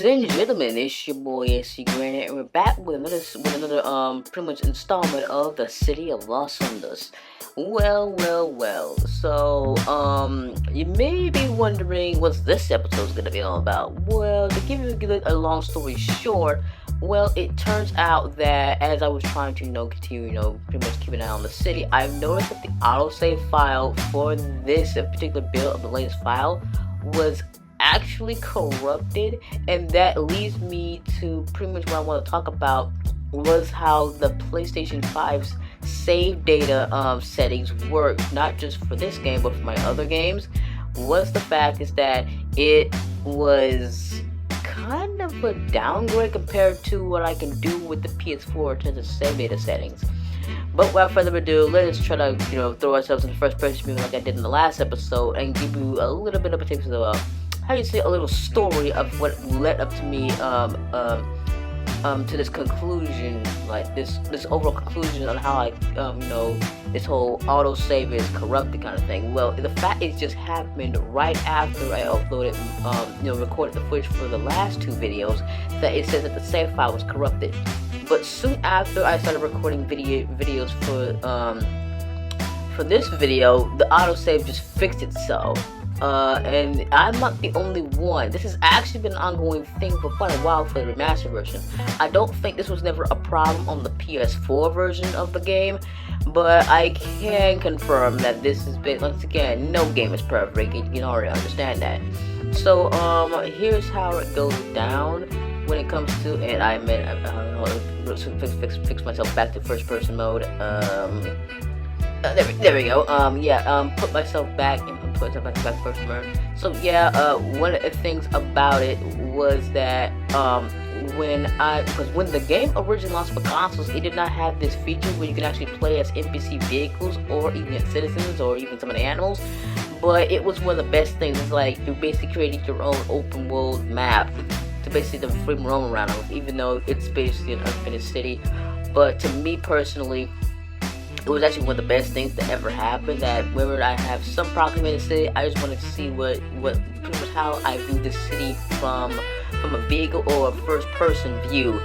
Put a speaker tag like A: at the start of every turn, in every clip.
A: Ladies and gentlemen, it's your boy SCGRANT, and we're back with another pretty much installment of the City of Los Ondas. Well. So you may be wondering what this episode's gonna be all about. Well, to give you a long story short, well, it turns out that as I was trying to continue pretty much keep an eye on the city, I've noticed that the autosave file for this particular build of the latest file was actually corrupted, and that leads me to pretty much what I want to talk about was how the PlayStation 5's save data settings work, not just for this game but for my other games. What's the fact is that it was kind of a downgrade compared to what I can do with the PS4 in terms of save data settings. But without further ado, let's try to throw ourselves in the first person view like I did in the last episode and give you a little bit of a taste of how you say, a little story of what led up to me to this conclusion, like this overall conclusion on how I this whole autosave is corrupted kind of thing. Well, the fact it just happened right after I uploaded recorded the footage for the last two videos, that it says that the save file was corrupted. But soon after I started recording videos for this video, the autosave just fixed itself. And I'm not the only one. This has actually been an ongoing thing for quite a while for the remastered version. I don't think this was never a problem on the PS4 version of the game, but I can confirm that this has been, once again, no game is perfect. You can already understand that. So here's how it goes down when it comes to, and I fix myself back to first person mode. There we go. Put myself back and put myself back to first mode. So one of the things about it was that when the game originally launched for consoles, it did not have this feature where you can actually play as NPC vehicles or even citizens or even some of the animals. But it was one of the best things. It's like you basically created your own open world map to basically free roam around with, even though it's basically an unfinished city. But to me personally, it was actually one of the best things that ever happened. That whenever I have some problem in the city, I just wanted to see what pretty much how I view the city from a vehicle or a first person view.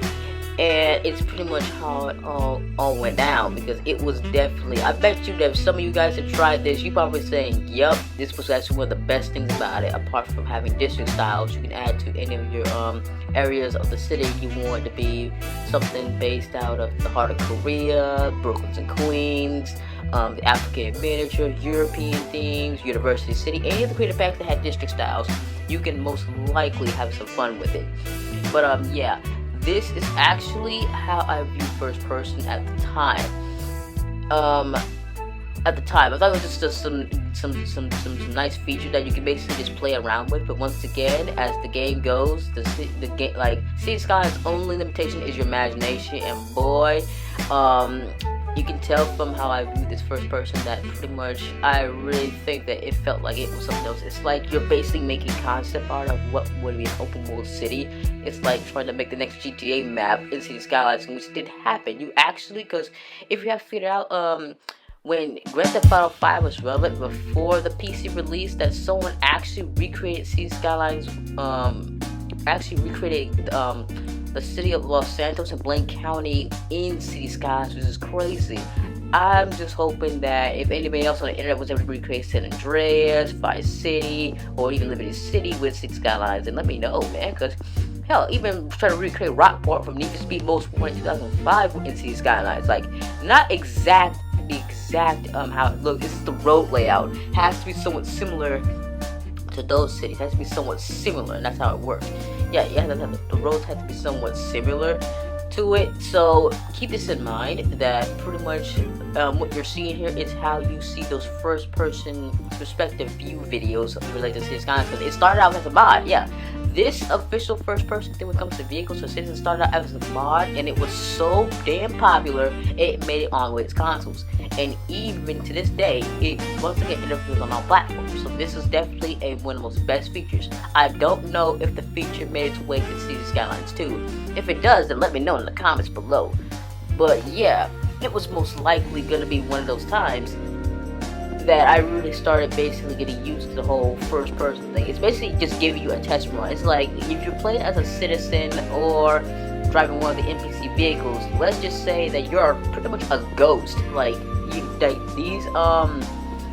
A: And it's pretty much how it all went down, because it was definitely, I bet you that some of you guys have tried this, you probably saying, yup, this was actually one of the best things about it, apart from having district styles you can add to any of your areas of the city you want to be something based out of the heart of Korea, Brooklyns and Queens, the African miniature, European themes, University City, any of the creative packs that had district styles, you can most likely have some fun with it. But this is actually how I view first person at the time. I thought it was just some nice feature that you can basically just play around with. But once again, as the game goes, the game, like, Cities Skylines' only limitation is your imagination, and boy, you can tell from how I view this first person that pretty much I really think that it felt like it was something else. It's like you're basically making concept art of what would be an open world city. It's like trying to make the next GTA map in Cities Skylines, which did happen. You actually, because if you have figured out when Grand Theft Auto 5 was relevant before the PC release, that someone actually recreated Cities Skylines, the city of Los Santos and Blaine County in Cities Skylines, which is crazy. I'm just hoping that if anybody else on the internet was able to recreate San Andreas, Vice City, or even Liberty City with Cities Skylines, then let me know, man, because hell, even try to recreate Rockport from Need for Speed Most Wanted 2005 in Cities Skylines. Like, not exact how it looks. This is the road layout. Has to be somewhat similar to those cities. Has to be somewhat similar, and that's how it works. The roads have to be somewhat similar to it. So keep this in mind, that pretty much what you're seeing here is how you see those first person perspective view videos related to Cities Skylines, because it started out as a mod. This official first person thing when it comes to vehicles for Citizens started out as a mod, and it was so damn popular it made it on with its consoles. And even to this day, it once again interferes on all platforms. So this is definitely one of the most best features. I don't know if the feature made its way to Cities Skylines 2. If it does, then let me know in the comments below. But yeah, it was most likely going to be one of those times that I really started basically getting used to the whole first person thing. It's basically just giving you a test run. It's like if you're playing as a citizen or driving one of the NPC vehicles, let's just say that you're pretty much a ghost. Like these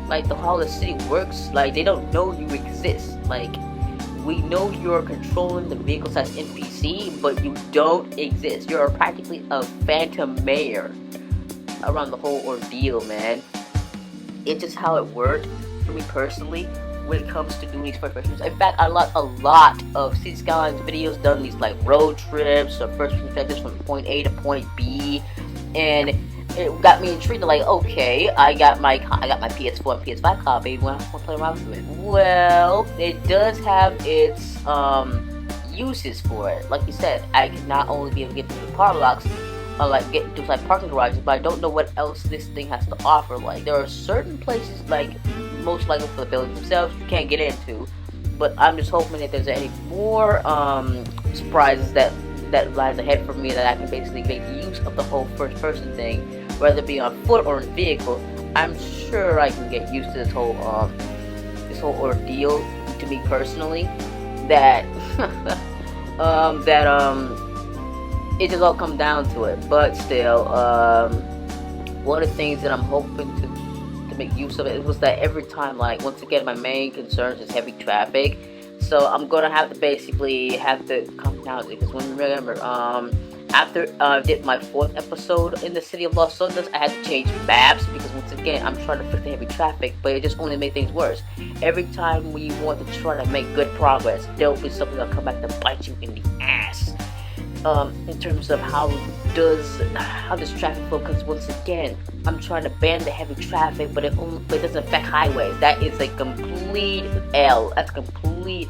A: like how the city works, like they don't know you exist. Like we know you're controlling the vehicles as NPC, but you don't exist. You're practically a phantom mayor around the whole ordeal, man. It's just how it worked for me personally when it comes to doing these first persons. In fact, I like a lot of Cities Skylines videos done these like road trips or first perspectives from point A to point B, and it got me intrigued. Like, okay, I got my PS4 and PS5 copy. When I want to play around with it, well, it does have its uses for it. Like you said, I can not only be able to get through the car locks, like get into like parking garages, but I don't know what else this thing has to offer. Like there are certain places, like most likely for the buildings themselves, you can't get into. But I'm just hoping that there's any more surprises that lies ahead for me, that I can basically make use of the whole first person thing, whether it be on foot or in vehicle. I'm sure I can get used to this whole ordeal. To me personally, that it just all come down to it. But still, one of the things that I'm hoping to make use of it was that every time, like once again, my main concern is heavy traffic. So I'm gonna have to basically come down, because when you remember, after I did my 4th episode in the city of Los Angeles, I had to change maps because once again, I'm trying to fix the heavy traffic, but it just only made things worse. Every time we want to try to make good progress, there'll be something that'll come back to bite you in the ass. In terms of how does traffic flow, because once again, I'm trying to ban the heavy traffic, but it doesn't affect highways. That is a complete L. That's pretty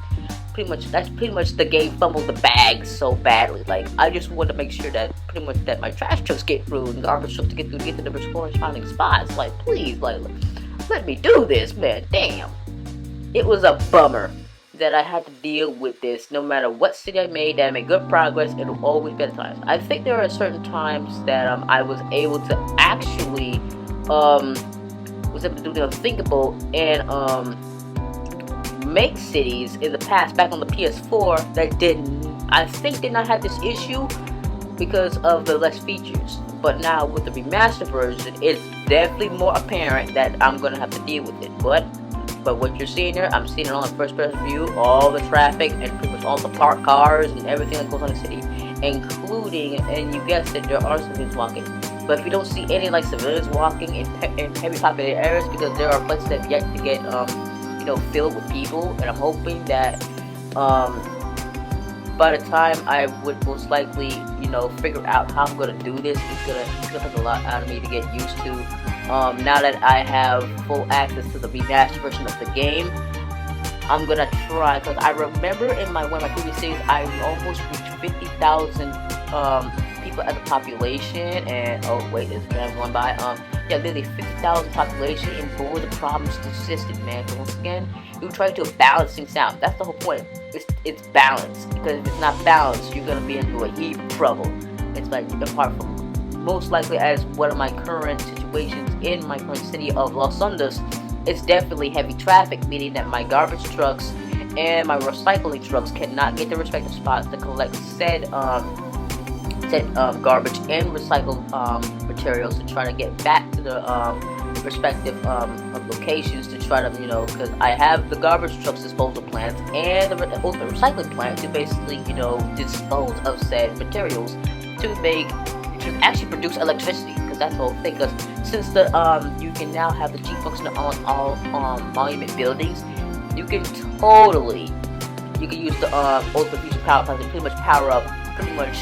A: much the game fumbled the bag so badly. Like I just want to make sure that pretty much that my trash trucks get through and garbage trucks get to the corresponding spots. Like please, like let me do this, man. Damn, it was a bummer that I had to deal with this. No matter what city I made, that I made good progress, it'll always be at times. I think there are certain times that I was able to actually was able to do the unthinkable and make cities in the past back on the PS4 that did not have this issue because of the less features. But now with the remastered version, it's definitely more apparent that I'm gonna have to deal with it. But what you're seeing here, I'm seeing it on a first-person view, all the traffic and pretty much all the parked cars and everything that goes on in the city, including, and you guessed it, there are civilians walking. But if you don't see any like civilians walking in heavy populated areas, because there are places that have yet to get filled with people, and I'm hoping that by the time I would most likely figure out how I'm gonna do this, it's gonna take a lot out of me to get used to. Now that I have full access to the remastered version of the game, I'm gonna try, because I remember in one of my previous series, I almost reached 50,000 people as a population, and oh wait, there's one by literally 50,000 population, and boy, the problems persisted, man. So once again, you try to balance things out. That's the whole point. It's balance, because if it's not balanced, you're gonna be into a heap of trouble. It's like apart from most likely as one of my current situations in my current city of Los Angeles, it's definitely heavy traffic, meaning that my garbage trucks and my recycling trucks cannot get their respective spots to collect said garbage and recycled materials to try to get back to the respective locations to try to, because I have the garbage trucks disposal plants and the recycling plant to basically, dispose of said materials to actually produce electricity, because that's the whole thing. Because since you can now have the G function on all monument buildings, you can use the ultra fusion power plant to pretty much power up pretty much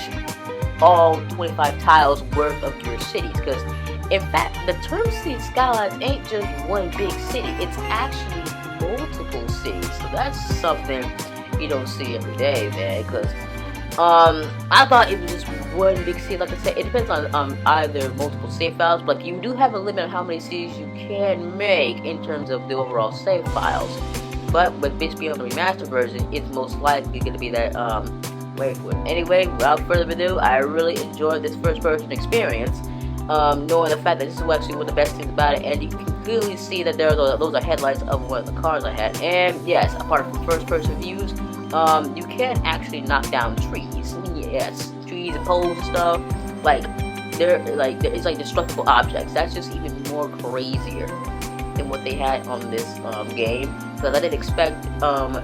A: all 25 tiles worth of your cities. Because in fact, the term Cities Skylines ain't just one big city, it's actually multiple cities. So that's something you don't see every day, man. Because I thought it was just one big city. Like I said, it depends on either multiple save files, but you do have a limit on how many cities you can make in terms of the overall save files. But with this being on the remastered version, it's most likely going to be that wait for it. Anyway, without further ado, I really enjoyed this first person experience, knowing the fact that this is actually one of the best things about it, and you can clearly see that those are headlights of one of the cars I had. And yes, apart from first-person views, you can actually knock down trees. Yes, trees and poles and stuff. Like it's like destructible objects. That's just even more crazier than what they had on this game, because I didn't expect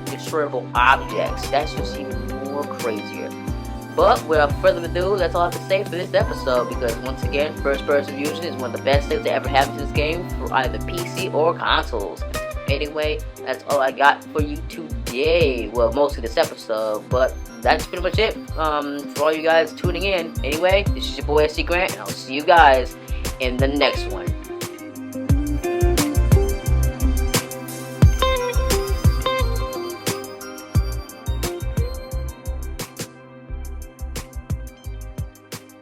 A: destroyable objects. That's just even more crazier. But without further ado, that's all I have to say for this episode, because once again, first-person viewing is one of the best things that ever happened to this game for either PC or consoles. Anyway, that's all I got for you today. Well, mostly this episode, but that's pretty much it for all you guys tuning in. Anyway, this is your boy SCGRANT, and I'll see you guys in the next one.